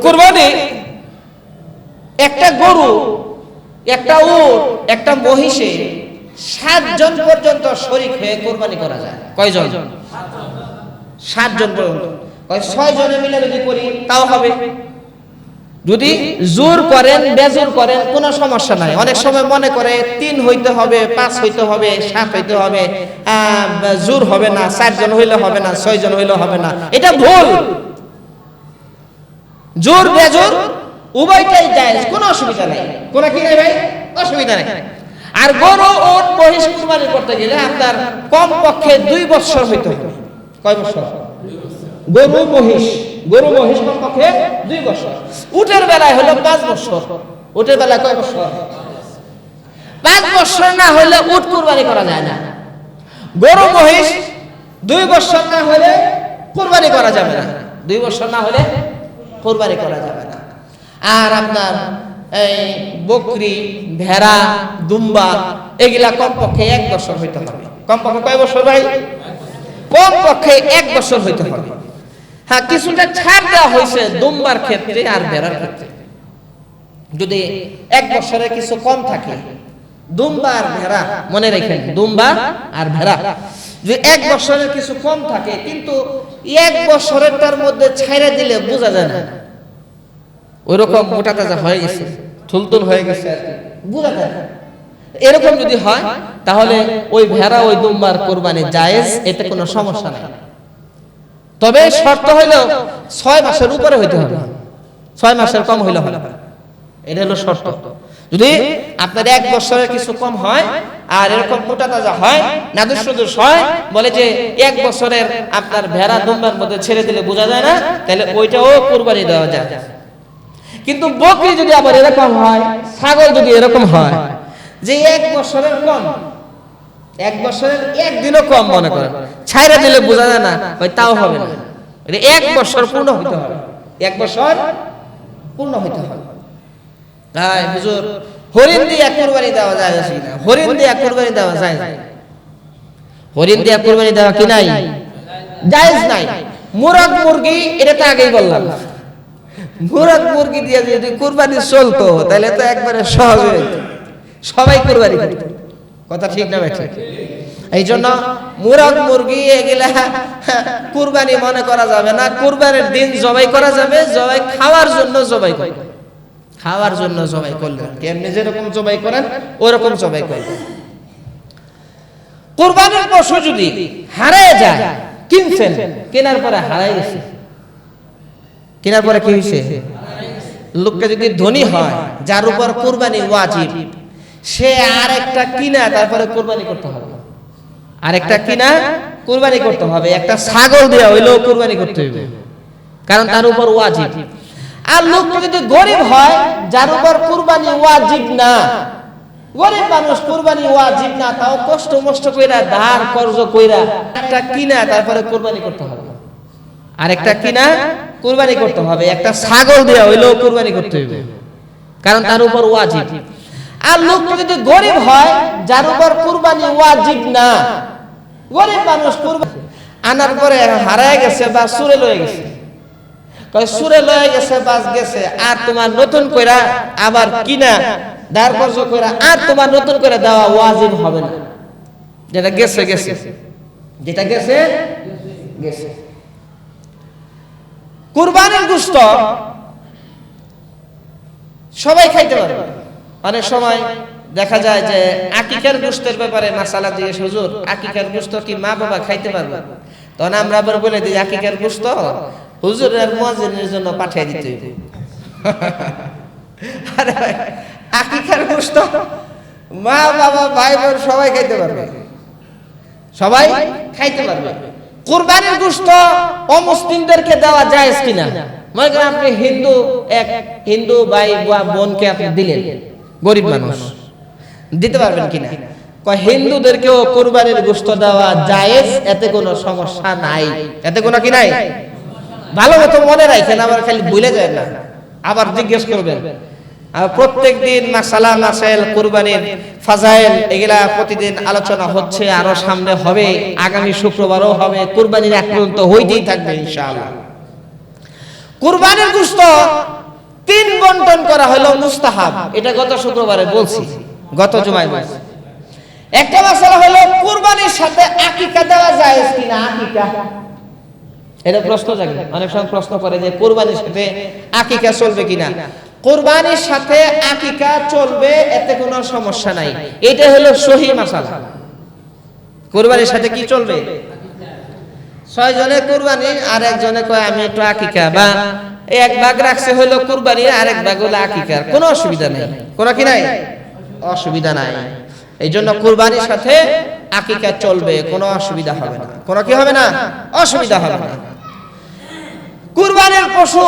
কুরবানি একটা গরু, একটা উট, একটা মহিষে 7 জন পর্যন্ত শরীক হয়ে কুরবানি করা যায়। কয়জন? 7 জন পর্যন্ত। 6 জনে মিলে যদি করি তাও হবে। যদি জোর করেন বেজোর করেন কোনো সমস্যা নাই। অনেক সময় মনে করে 3 হইতে হবে, 5 হইতে হবে, 7 হইতে হবে, জোর হবে না, 4 জন হইলে হবে না, 6 জন হইলে হবে না। এটা ভুল। জোর বেজোর উভয়টাই জায়েজ, কোনো অসুবিধা নাই। কোন কি নাই ভাই? অসুবিধা নাই। আর গরু উট মহিষ কুরবানি করতে গেলে আপনার কম পক্ষে 2 বছর হইতে হবে। কয় বছর? গরু মহিষ কম পক্ষে 2 বছর। উটের বেলায় হলো 5 বছর। উটের বেলায় কয় বছর? 5 বছর না হলে উট কুরবানি করা যায় না। গরু মহিষ 2 বছর না হলে কুরবানি করা যাবে না। 2 বছর না হলে কুরবানি করা যাবে না। আর আপনার এই বকরি, ভেড়া, দুম্বা এগুলা কমপক্ষে 1 বছর হইতে হবে। কমপক্ষে কয় বছর ভাই? কমপক্ষে 1 বছর হইতে হবে। হ্যাঁ, কিছুটা ছাড় দেওয়া হয়েছে দুম্বার ক্ষেত্রে আর ভেড়ার ক্ষেত্রে। যদি 1 বছরের কিছু কম থাকে, দুম্বা আর ভেড়া মনে রাখেন, দুম্বা আর ভেড়া যদি 1 বছরের কিছু কম থাকে, কিন্তু 1 বছরেরটার মধ্যে ছাইড়া দিলে বোঝা যায় না ওইরকম মোটা তাজা হয়ে গেছে, থুলথুল হয়ে গেছে, বোঝা যায় না। এরকম যদি হয় তাহলে ওই ভেড়া ওই দুম্বার কুরবানি জায়েজ, এতে কোনো সমস্যা নাই। তবে শর্ত হইলো 6 মাসের উপরে হইতে হবে, 6 মাসের কম হইলে হবে না। এটা হলো শর্ত। যদি আপনার 1 বছরের কিছু কম হয় আর এরকম মোটা তাজা হয়, নাদুস হয়, বলে যে 1 বছরের আপনার ভেড়া দুম্বার মধ্যে ছেড়ে দিলে বোঝা যায় না, তাহলে ওইটাও কুরবানি দেওয়া যায়। কিন্তু বকরি যদি আবার এরকম হয়, ছাগল যদি এরকম হয় যে 1 বছরের কম, 1 বছরের 1 দিনও কম মনে করেন, ছাইরা দিলে বোঝা যায় না, ওই তাও হবে না। এটা 1 বছর পূর্ণ হইতে হবে, 1 বছর পূর্ণ হইতে হবে। তাই হুজুর হরিণ দিয়ে কুরবানি দেওয়া যায় না? হরিণ দিয়ে কুরবানি দেওয়া যায় না। হরিণ দিয়ে কুরবানি দেওয়া কি নাই? জায়েজ নাই। মুরগ মুরগি, এটা তো আগেই বললাম, মুরগ মুরগি দিয়ে যদি কুরবানি চলতো তাহলে তো একবারে সহজ হইত, সবাই কুরবানি করত। কথা ঠিক না বেঠিক? এই জন্য মুরগ মুরগি এগুলা কুরবানি মনে করা যাবে না। কুরবানির দিন জবাই করা যাবে, জবাই খাওয়ার জন্য জবাই করবে, খাওয়ার জন্য জবাই করলেন, কেমনি যেরকম জবাই করেন ওরকম জবাই করবেন। কুরবানির পশু যদি হারিয়ে যায়, কিনছেন, কেনার পরে হারাই গেছে, কেনার পরে কি হয়েছে? লোকটা যদি ধনী হয়, যার উপর কুরবানি ওয়াজিব, সে আরেকটা কিনা তারপরে কুরবানি করতে হবে, আরেকটা কিনা কুরবানি করতে হবে। একটা ছাগল দেয়া হইলেও কুরবানি করতে হবে, কারণ তার উপর ওয়াজিব। আর লোকটা যদি গরিব হয়, যার উপর কুরবানি ওয়াজিব না, গরিব মানুষ, কুরবানি ওয়াজিব না, তাও কষ্ট মষ্ট কইরা ধার কর্জ কইরা একটা কিনা তারপরে কুরবানি করতে হবে, আরেকটা কিনা কুরবানি করতে হবে। একটা ছাগল দেয়া হইলেও কুরবানি করতে হবে, কারণ তার উপর ওয়াজিব। আর লোকটা যদি গরিব হয়, যার উপর কুরবানি ওয়াজিব না, গরিব মানুষ কুরবানি আনার পরে হারায় গেছে বা চুরে লয়ে গেছে, কয় চুরে লয়ে গেছে, বাস গেছে, আর তোমার নতুন কইরা আবার কিনা ধার কর্জ কইরা আর তোমার নতুন করে দেওয়া ওয়াজিব হবে না। যেটা গেছে গেছে, যেটা গেছে গেছে। কুরবানির গোশত সবাই খাইতে পারবে। অনেক সময় দেখা যায় যে আকিকার গোশতের ব্যাপারে মাসালা দিয়ে, হুজুর আকিকার গোশত কি মা বাবা খাইতে পারবে? তখন আমরা আবার বলে দিই, আকিকার গোশত হুজুরের মুয়াজ্জিনের জন্য পাঠিয়ে দিতে হবে। আরে আকিকার গোশত মা বাবা ভাই বোন সবাই খাইতে পারবে, সবাই খাইতে পারবে। কুরবানির গোশত অমুসলিমদেরকে দেওয়া জায়েজ কিনা? মনে করেন আপনি হিন্দু, এক হিন্দু ভাই বা বোনকে আপনি দিলেন, গরিব মানুষ, দিতে পারবেন কিনা? কয় হিন্দুদেরকেও কুরবানির গোশত দেওয়া জায়েজ, এতে কোনো সমস্যা নাই, এতে কোনো কি নাই। ভালো মতো মনে রাখেন, আবার খালি ভুলে যায় না, আবার জিজ্ঞেস করবেন। আর প্রত্যেকদিন মাসালা মাসাইল কুরবানির ফাজাইল এগুলা প্রতিদিন আলোচনা হচ্ছে, আরো সামনে হবে, আগামী শুক্রবারও হবে, কুরবানির এক পর্যন্ত হইতেই থাকবে ইনশাআল্লাহ। কুরবানির গোশত বন্টন করা হলো মুস্তাহাব, এটা গত শুক্রবারে বলছি, গত জুমায় বলছি। একটা মাসালা হলো কুরবানির সাথে আকিকা দেওয়া যায় কিনা। আকিকা এটা প্রশ্ন জাগে, অনেক সময় প্রশ্ন করে যে কুরবানির সাথে আকিকা চলবে কিনা। কুরবানির সাথে আকিকা চলবে, এতে কোনো সমস্যা নাই, এটা হলো সহি মাসালা। কুরবানির সাথে কি চলবে? 6 জনে কুরবানি, আর একজনে কয় আমি একটু আকিকা, বা এক ভাগ রাখছে হলো কুরবানি, আর এক ভাগ হলো আকিকার, কোনো অসুবিধা নেই, কোনো কি নাই, অসুবিধা নাই। এই জন্য কুরবানির সাথে আকিকা চলবে, কোনো অসুবিধা হবে না, কোনো কি হবে না, অসুবিধা হবে না। কুরবানির পশু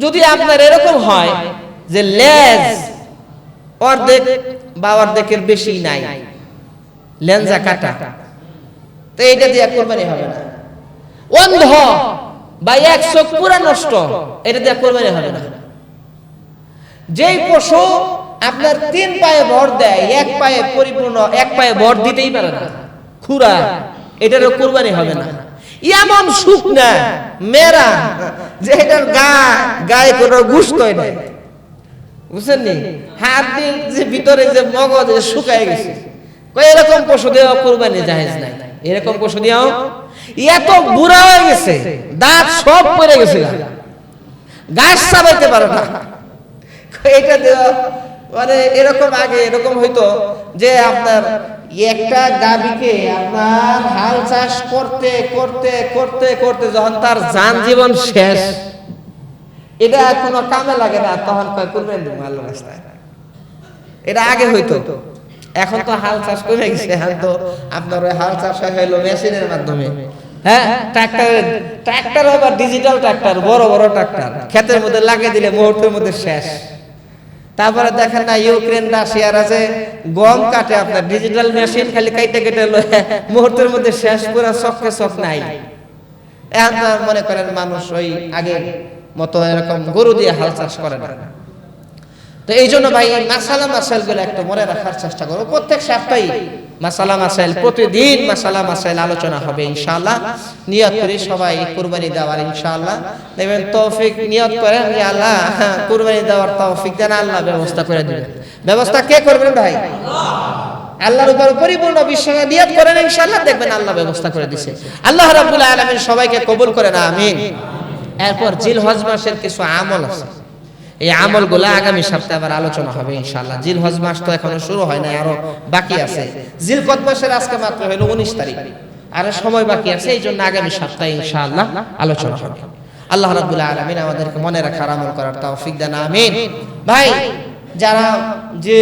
যদি আপনার এরকম হয় যে লেজ অর্ধেক বা অর্ধেকের বেশি নাই, লেঞ্জা কাটা, তো এইটা দিয়ে কুরবানি হবে না। অন্ধ বা এক চোখ পুরা নষ্ট, এটা দিয়ে কুরবানি হবে না। যেই পশু আপনার 3 পায়ে ভর দেয়, এক পায়ে পরিপূর্ণ, এক পায়ে ভর দিতেই পারে না, খুরা, এটারও কুরবানি হবে না। এমন শুকনা মেরা যে এটার গায়ে কোনো গোশতই নাই, বুঝছেন নি, হাত দিয়ে যে ভিতরে যে মগজ শুকায় গেছে, এরকম পশু দেওয়া কুরবানি জায়েজ নাই। এরকম পশু দিয়েও এত বুড়া হয়ে গেছে, দাঁত সব পড়ে গেছে, গাছ চাবাইতে পারে না, এটা দেওয়া মানে এরকম। আগে এরকম হইতো যে আপনার একটা গাভীকে আপনার হাল চাষ করতে করতে করতে করতে যখন তার জান জীবন শেষ, এটা কোনো কামে লাগে না, তখন কয় কুরবানি দেব আল্লাহর রাস্তায়। এটা আগে হইতো, এখন তো হাল চাষ করে গেছে, এখন তো আপনার ওই হাল চাষ হইলো মেশিনের মাধ্যমে। হ্যাঁ, ট্রাক্টর আবার ডিজিটাল ট্রাক্টর, বড় বড় ট্রাক্টর, ক্ষেতের মধ্যে লাগিয়ে দিলে মুহূর্তের মধ্যে শেষ। তারপরে দেখেন না ইউক্রেন রাশিয়ার আছে গম কাটে, আপনার ডিজিটাল মেশিন, খালি কাইটে কেটে মুহূর্তের মধ্যে শেষ, পুরো চককে চক নাই। এখন তো মনে করেন মানুষ ওই আগের মতো এরকম গরু দিয়ে হাল চাষ করে না। তো এই জন্য ভাই মাসালা মাসাইল গুলো একটু মনে রাখার চেষ্টা করো। প্রত্যেক সপ্তাহে মাসালা মাসাইল, প্রতিদিন মাসালা মাসাইল আলোচনা হবে ইনশাআল্লাহ। নিয়ত করি সবাই কুরবানি দেওয়ার ইনশাআল্লাহ। দেখবেন তৌফিক নিয়ত করেন যে আল্লাহ কুরবানি দেওয়ার তৌফিক দেন, আল্লাহ ব্যবস্থা করে দিবেন। ব্যবস্থা কে করবেন ভাই? আল্লাহর উপর পরিপূর্ণ বিশ্বাস নিয়ত করেন ইনশাআল্লাহ, দেখবেন আল্লাহ ব্যবস্থা করে দিয়েছে। আল্লাহ রাব্বুল আলামিন সবাইকে কবুল করেন, আমিন। এরপর জিলহজ মাসের কিছু আমল আছে, এই আমলগুলো আগামী সপ্তাহে আবার আলোচনা হবে ইনশাআল্লাহ। জিলহজ মাস তো এখনো শুরু হয় না, আরো বাকি আছে। জিলকদ মাসের আজকে মাত্র হলো 19 তারিখ, আরো সময় বাকি আছে, এই জন্য আগামী সপ্তাহে ইনশাআল্লাহ আলোচনা হবে। আল্লাহ রাব্বুল আলামিন আমাদেরকে মনে রাখার আমল করার তৌফিক দেন, আমিন। ভাই যারা যে